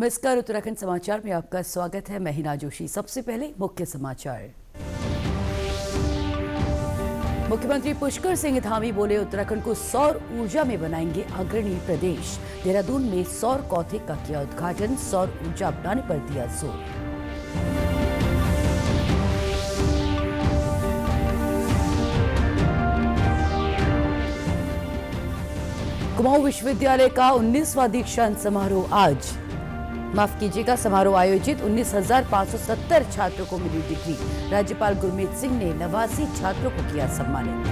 नमस्कार, उत्तराखंड समाचार में आपका स्वागत है। मैं हिना जोशी। सबसे पहले मुख्य समाचार। मुख्यमंत्री पुष्कर सिंह धामी बोले, उत्तराखंड को सौर ऊर्जा में बनाएंगे अग्रणी प्रदेश। देहरादून में सौर कौथिक का किया उद्घाटन। सौर ऊर्जा अपनाने पर दिया जोर। कुमाऊं विश्वविद्यालय का 19वां दीक्षांत समारोह आज। माफ कीजिएगा, समारोह आयोजित 19,570 छात्रों को मिली डिग्री। राज्यपाल गुरमीत सिंह ने 89 छात्रों को किया सम्मानित।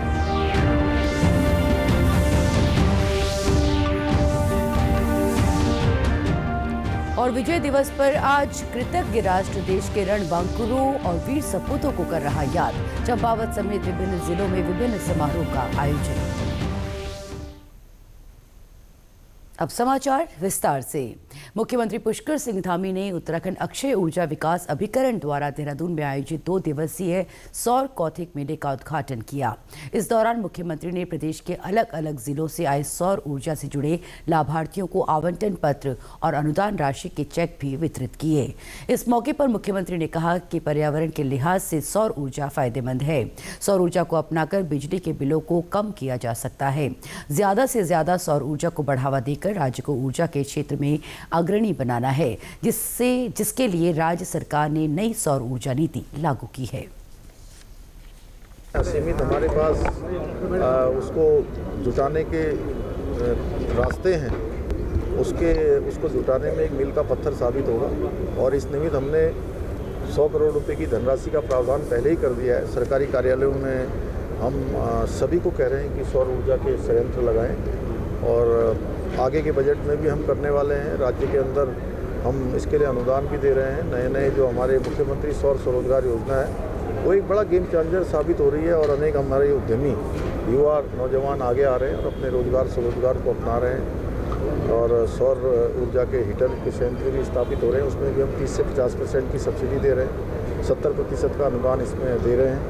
और विजय दिवस पर आज कृतज्ञ राष्ट्र देश के रणबांकुरों और वीर सपूतों को कर रहा याद। चंपावत समेत विभिन्न जिलों में विभिन्न समारोह का आयोजन। अब समाचार विस्तार से। मुख्यमंत्री पुष्कर सिंह धामी ने उत्तराखंड अक्षय ऊर्जा विकास अभिकरण द्वारा देहरादून में आयोजित 2 दिवसीय सौर कौथिक मेले का उद्घाटन किया। इस दौरान मुख्यमंत्री ने प्रदेश के अलग अलग जिलों से आए सौर ऊर्जा से जुड़े लाभार्थियों को आवंटन पत्र और अनुदान राशि के चेक भी वितरित किए। इस मौके पर मुख्यमंत्री ने कहा कि पर्यावरण के लिहाज से सौर ऊर्जा फायदेमंद है। सौर ऊर्जा को अपनाकर बिजली के बिलों को कम किया जा सकता है। ज्यादा से ज्यादा सौर ऊर्जा को बढ़ावा देकर राज्य को ऊर्जा के क्षेत्र में अग्रणी बनाना है, जिसके लिए राज्य सरकार ने नई सौर ऊर्जा नीति लागू की है। सीमित हमारे पास उसको जुटाने के रास्ते हैं, उसको जुटाने में एक मील का पत्थर साबित होगा। और इस निमित्त हमने 100 करोड़ रुपए की धनराशि का प्रावधान पहले ही कर दिया है। सरकारी कार्यालयों में हम सभी को कह रहे हैं कि सौर ऊर्जा के संयंत्र लगाएं और आगे के बजट में भी हम करने वाले हैं। राज्य के अंदर हम इसके लिए अनुदान भी दे रहे हैं। नए जो हमारे मुख्यमंत्री सौर स्वरोजगार योजना है वो एक बड़ा गेम चेंजर साबित हो रही है और अनेक हमारे उद्यमी युवा नौजवान आगे आ रहे हैं और अपने स्वरोजगार को अपना रहे हैं। और सौर ऊर्जा के हीटर के संयंत्र भी स्थापित हो रहे हैं, उसमें भी हम 30 से 50% की सब्सिडी दे रहे हैं, 70% का अनुदान इसमें दे रहे हैं।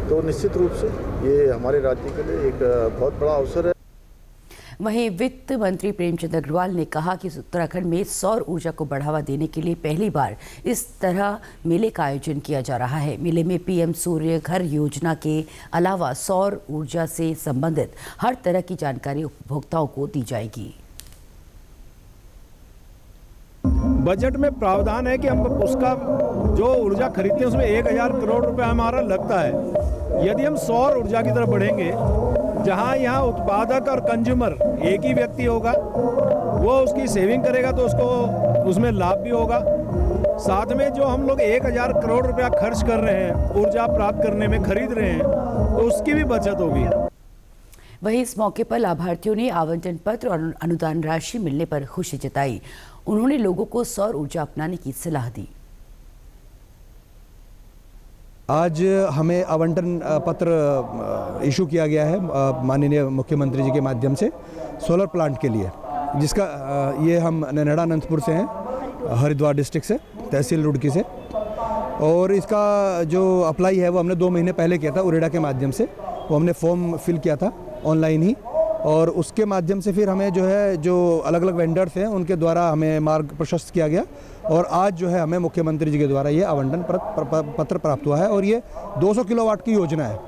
तो निश्चित रूप से ये हमारे राज्य के लिए एक बहुत बड़ा अवसर है। वहीं वित्त मंत्री प्रेमचंद अग्रवाल ने कहा कि उत्तराखंड में सौर ऊर्जा को बढ़ावा देने के लिए पहली बार इस तरह मेले का आयोजन किया जा रहा है। मेले में पीएम सूर्य घर योजना के अलावा सौर ऊर्जा से संबंधित हर तरह की जानकारी उपभोक्ताओं को दी जाएगी। बजट में प्रावधान है कि हम उसका जो ऊर्जा खरीदते हैं उसमें 1,000 करोड़ रुपए हमारा लगता है। यदि हम सौर ऊर्जा की तरफ बढ़ेंगे, जहां यहाँ उत्पादक और कंज्यूमर एक ही व्यक्ति होगा, वो उसकी सेविंग करेगा तो उसको उसमें लाभ भी होगा। साथ में जो हम लोग 1,000 करोड़ रुपया खर्च कर रहे हैं ऊर्जा प्राप्त करने में, खरीद रहे हैं, तो उसकी भी बचत होगी। वहीं इस मौके पर लाभार्थियों ने आवंटन पत्र और अनुदान राशि मिलने पर खुशी जताई। उन्होंने लोगों को सौर ऊर्जा अपनाने की सलाह दी। आज हमें आवंटन पत्र इशू किया गया है माननीय मुख्यमंत्री जी के माध्यम से सोलर प्लांट के लिए, जिसका ये हम नैनाडा अनंतपुर से हैं, हरिद्वार डिस्ट्रिक्ट से, तहसील रुड़की से। और इसका जो अप्लाई है वो हमने 2 महीने पहले किया था उरेडा के माध्यम से। वो हमने फॉर्म फिल किया था ऑनलाइन ही, और उसके माध्यम से फिर हमें जो अलग अलग वेंडर्स हैं उनके द्वारा हमें मार्ग प्रशस्त किया गया। और आज जो है हमें मुख्यमंत्री जी के द्वारा ये आवंटन पत्र प्राप्त हुआ है। और ये 200 किलोवाट की योजना है।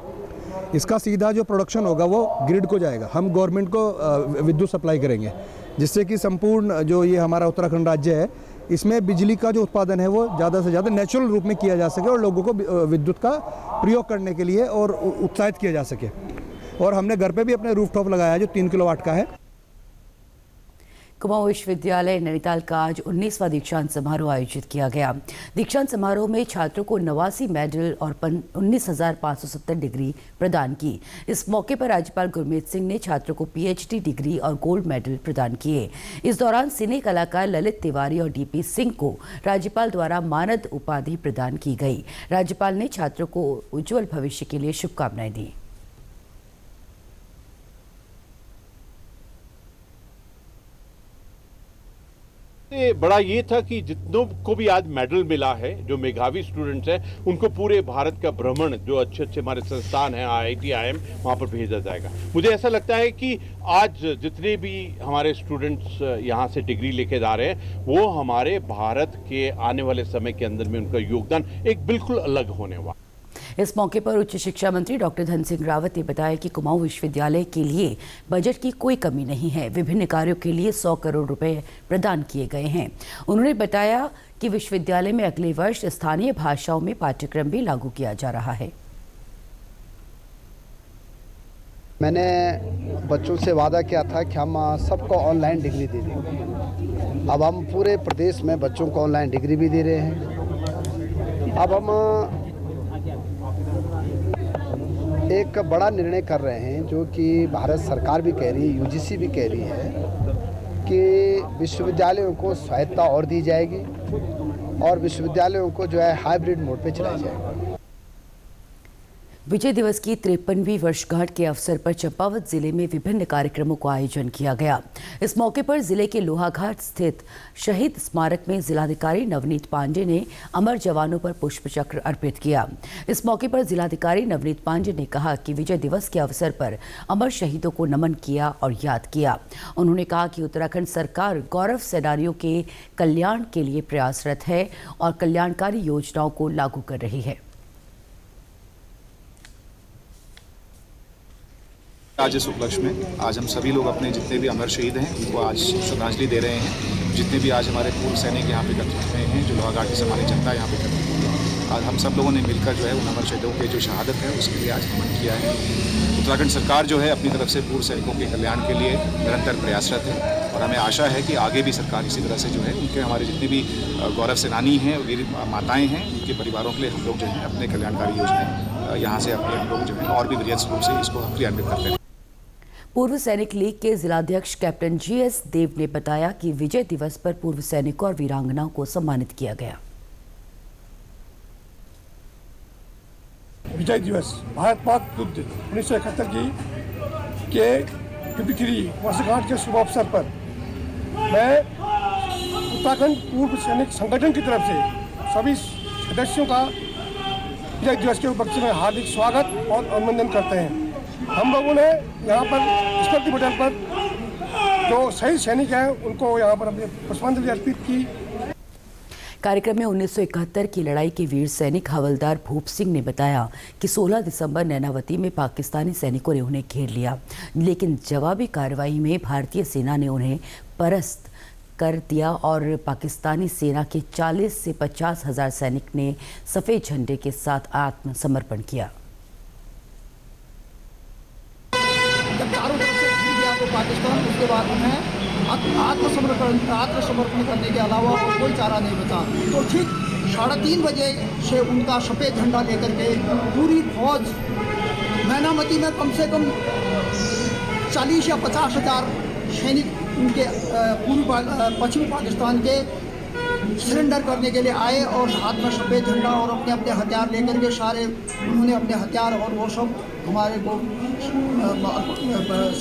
इसका सीधा जो प्रोडक्शन होगा वो ग्रिड को जाएगा। हम गवर्नमेंट को विद्युत सप्लाई करेंगे, जिससे कि संपूर्ण जो ये हमारा उत्तराखंड राज्य है इसमें बिजली का जो उत्पादन है वो ज़्यादा से ज़्यादा नेचुरल रूप में किया जा सके और लोगों को विद्युत का प्रयोग करने के लिए और उत्साहित किया जा सके। और हमने घर पे भी अपने रूफटॉप लगाया है जो 3 किलोवाट का है। कुमाऊं विश्वविद्यालय नैनीताल का आज 19वां दीक्षांत समारोह आयोजित किया गया। दीक्षांत समारोह में छात्रों को 89 मेडल और 19,570 डिग्री प्रदान की। इस मौके पर राज्यपाल गुरमीत सिंह ने छात्रों को पीएचडी डिग्री और गोल्ड मेडल प्रदान किए। इस दौरान सिने कलाकार ललित तिवारी और डीपी सिंह को राज्यपाल द्वारा मानद उपाधि प्रदान की गई। राज्यपाल ने छात्रों को उज्जवल भविष्य के लिए शुभकामनाएं दी। बड़ा ये था कि जितनों को भी आज मेडल मिला है, जो मेधावी स्टूडेंट्स हैं, उनको पूरे भारत का भ्रमण, जो अच्छे अच्छे हमारे संस्थान हैं, IIT, IIM, वहाँ पर भेजा जाएगा। मुझे ऐसा लगता है कि आज जितने भी हमारे स्टूडेंट्स यहाँ से डिग्री लेके जा रहे हैं, वो हमारे भारत के आने वाले समय के अंदर में उनका योगदान एक बिल्कुल अलग होने वाला। इस मौके पर उच्च शिक्षा मंत्री डॉक्टर धन सिंह रावत ने बताया कि कुमाऊं विश्वविद्यालय के लिए बजट की कोई कमी नहीं है। विभिन्न कार्यों के लिए 100 करोड़ रुपए प्रदान किए गए हैं। उन्होंने बताया कि विश्वविद्यालय में अगले वर्ष स्थानीय भाषाओं में पाठ्यक्रम भी लागू किया जा रहा है। मैंने बच्चों से वादा किया था कि हम सबको ऑनलाइन डिग्री दे देंगे। अब हम पूरे प्रदेश में बच्चों को ऑनलाइन डिग्री भी दे रहे हैं। अब हम एक बड़ा निर्णय कर रहे हैं, जो कि भारत सरकार भी कह रही है, UGC भी कह रही है कि विश्वविद्यालयों को स्वायत्तता और दी जाएगी और विश्वविद्यालयों को जो है हाइब्रिड मोड पे चलाया जाएगा। विजय दिवस की 53वीं वर्षगांठ के अवसर पर चंपावत जिले में विभिन्न कार्यक्रमों का आयोजन किया गया। इस मौके पर जिले के लोहाघाट स्थित शहीद स्मारक में जिलाधिकारी नवनीत पांडे ने अमर जवानों पर पुष्पचक्र अर्पित किया। इस मौके पर जिलाधिकारी नवनीत पांडे ने कहा कि विजय दिवस के अवसर पर अमर शहीदों को नमन किया और याद किया। उन्होंने कहा कि उत्तराखंड सरकार गौरव सेनानियों के कल्याण के लिए प्रयासरत है और कल्याणकारी योजनाओं को लागू कर रही है। आज इस उपलक्ष्य में आज हम सभी लोग अपने जितने भी अमर शहीद हैं उनको आज श्रद्धांजलि दे रहे हैं। जितने भी आज हमारे पूर्व सैनिक यहाँ पे एकत्रित हुए हैं, जो लोहाघाट से हमारी जनता यहाँ पे एकत्रित हुई है, आज हम सब लोगों ने मिलकर जो है उन अमर शहीदों के जो शहादत है उसके लिए आज नमन किया है। उत्तराखंड सरकार जो है अपनी तरफ से पूर्व सैनिकों के कल्याण के लिए निरंतर प्रयासरत है और हमें आशा है कि आगे भी सरकार इसी तरह से जो है उनके हमारे जितने भी गौरव सेनानी हैं, वीर माताएँ हैं, उनके परिवारों के लिए हम लोग जो है अपने कल्याणकारी योजनाएँ यहाँ से अपने हम लोग जो है और भी वृहद रूप से इसको क्रियान्वित करते हैं। पूर्व सैनिक लीग के जिलाध्यक्ष कैप्टन GS देव ने बताया कि विजय दिवस पर पूर्व सैनिकों और वीरांगनाओं को सम्मानित किया गया। विजय दिवस भारत पाक युद्ध 1971 के 53 वर्षगांठ के शुभ अवसर पर मैं उत्तराखंड पूर्व सैनिक संगठन की तरफ से सभी सदस्यों का विजय दिवस के उपलक्ष्य में हार्दिक स्वागत और अभिनंदन करते हैं। हम लोगों ने यहाँ पर स्मृति पटल पर जो शहीद सैनिक हैं उनको यहाँ पर अपनी पुष्पांजलि अर्पित की। कार्यक्रम में 1971 की लड़ाई के वीर सैनिक हवलदार भूप सिंह ने बताया कि 16 दिसंबर नैनावती में पाकिस्तानी सैनिकों ने उन्हें घेर लिया, लेकिन जवाबी कार्रवाई में भारतीय सेना ने उन्हें परास्त कर दिया और पाकिस्तानी सेना के 40 से 50 हज़ार सैनिक ने सफ़ेद झंडे के साथ आत्मसमर्पण किया। जब चारों तरफ से घिर गया तो पाकिस्तान, उसके बाद उन्हें आत्मसमर्पण करने के अलावा और कोई चारा नहीं बचा। तो ठीक 3:30 बजे से उनका सफ़ेद झंडा लेकर के पूरी फौज नैनावती में कम से कम 40 या 50 हज़ार सैनिक उनके पश्चिमी पाकिस्तान के सरेंडर करने के लिए आए और हाथ में सफ़ेद झंडा और अपने अपने हथियार लेकर के सारे उन्होंने अपने हथियार और वो सब हमारे को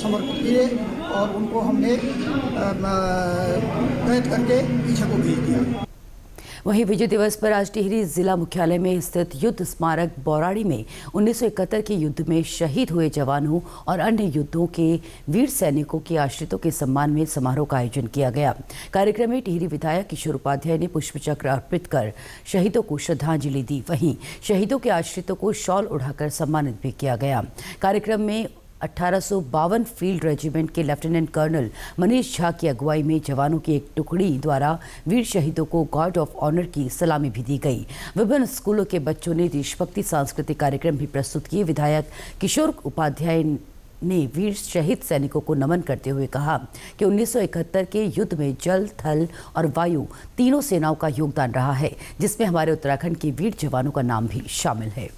समर्पित किए और उनको हमने कैद करके पीछे को भेज दिया। वहीं विजय दिवस पर आज टिहरी जिला मुख्यालय में स्थित युद्ध स्मारक बौराड़ी में 1971 के युद्ध में शहीद हुए जवानों और अन्य युद्धों के वीर सैनिकों के आश्रितों के सम्मान में समारोह का आयोजन किया गया। कार्यक्रम में टिहरी विधायक किशोर उपाध्याय ने पुष्पचक्र अर्पित कर शहीदों को श्रद्धांजलि दी। वहीं शहीदों के आश्रितों को शॉल उड़ाकर सम्मानित भी किया गया। कार्यक्रम में 1852 फील्ड रेजिमेंट के लेफ्टिनेंट कर्नल मनीष झा की अगुवाई में जवानों की एक टुकड़ी द्वारा वीर शहीदों को गार्ड ऑफ ऑनर की सलामी भी दी गई। विभिन्न स्कूलों के बच्चों ने देशभक्ति सांस्कृतिक कार्यक्रम भी प्रस्तुत किए। विधायक किशोर उपाध्याय ने वीर शहीद सैनिकों को नमन करते हुए कहा कि 1971 के युद्ध में जल, थल और वायु तीनों सेनाओं का योगदान रहा है, जिसमें हमारे उत्तराखंड के वीर जवानों का नाम भी शामिल है।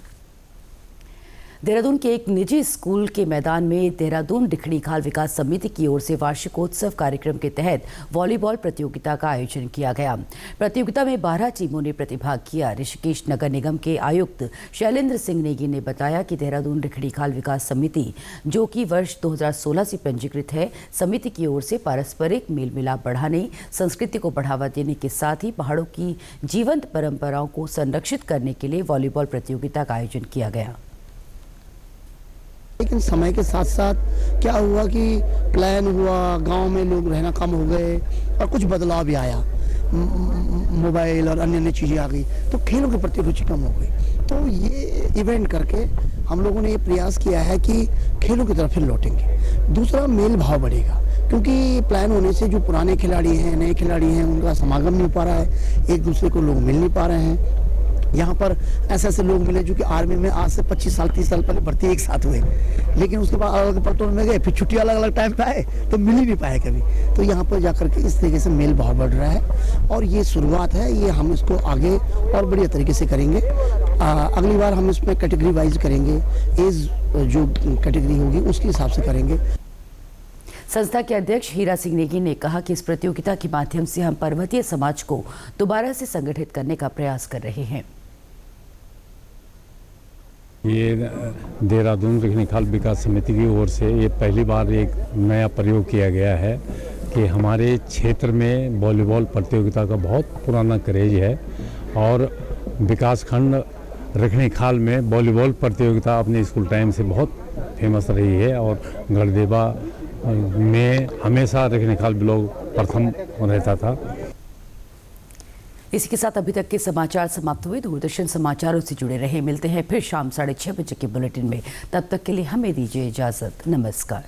देहरादून के एक निजी स्कूल के मैदान में देहरादून डिखणी खाल विकास समिति की ओर से वार्षिकोत्सव कार्यक्रम के तहत वॉलीबॉल प्रतियोगिता का आयोजन किया गया। प्रतियोगिता में 12 टीमों ने प्रतिभाग किया। ऋषिकेश नगर निगम के आयुक्त शैलेंद्र सिंह नेगी ने बताया कि देहरादून डिखणी खाल विकास समिति, जो कि वर्ष 2016 से पंजीकृत है, समिति की ओर से पारस्परिक मेल मिलाप बढ़ाने, संस्कृति को बढ़ावा देने के साथ ही पहाड़ों की जीवंत परंपराओं को संरक्षित करने के लिए वॉलीबॉल प्रतियोगिता का आयोजन किया गया। लेकिन समय के साथ साथ क्या हुआ कि प्लान हुआ, गांव में लोग रहना कम हो गए और कुछ बदलाव भी आया, मोबाइल और अन्य चीज़ें आ गई, तो खेलों के प्रति रुचि कम हो गई। तो ये इवेंट करके हम लोगों ने ये प्रयास किया है कि खेलों की तरफ फिर लौटेंगे। दूसरा, मेल भाव बढ़ेगा, क्योंकि प्लान होने से जो पुराने खिलाड़ी हैं, नए खिलाड़ी हैं, उनका समागम नहीं हो पा रहा है, एक दूसरे को लोग मिल नहीं पा रहे हैं। यहाँ पर ऐसे लोग मिले जो कि आर्मी में आज से 25 साल 30 साल पहले भर्ती एक साथ हुए, लेकिन उसके बाद अलग अलग पलटों में गए, फिर छुट्टी अलग अलग टाइम पे आए तो मिल ही नहीं पाए कभी। तो यहाँ पर जाकर के इस तरीके से मेल भाव बढ़ रहा है और ये शुरुआत है, ये हम इसको आगे और बढ़िया तरीके से करेंगे। अगली बार हम इसमें कैटेगरी वाइज करेंगे, एज जो कैटेगरी होगी उसके हिसाब से करेंगे। संस्था के अध्यक्ष हीरा सिंह नेगी ने कहा कि इस प्रतियोगिता के माध्यम से हम पर्वतीय समाज को दोबारा से संगठित करने का प्रयास कर रहे हैं। ये देहरादून डिखणी खाल विकास समिति की ओर से ये पहली बार एक नया प्रयोग किया गया है कि हमारे क्षेत्र में वॉलीबॉल प्रतियोगिता का बहुत पुराना क्रेज है और विकासखंड डिखणी खाल में वॉलीबॉल प्रतियोगिता अपने स्कूल टाइम से बहुत फेमस रही है और गढ़देवा में हमेशा डिखणी खाल ब्लॉक प्रथम रहता था। इसी के साथ अभी तक के समाचार समाप्त हुए। दूरदर्शन समाचारों से जुड़े रहे। मिलते हैं फिर शाम 6:30 बजे के बुलेटिन में। तब तक के लिए हमें दीजिए इजाजत। नमस्कार।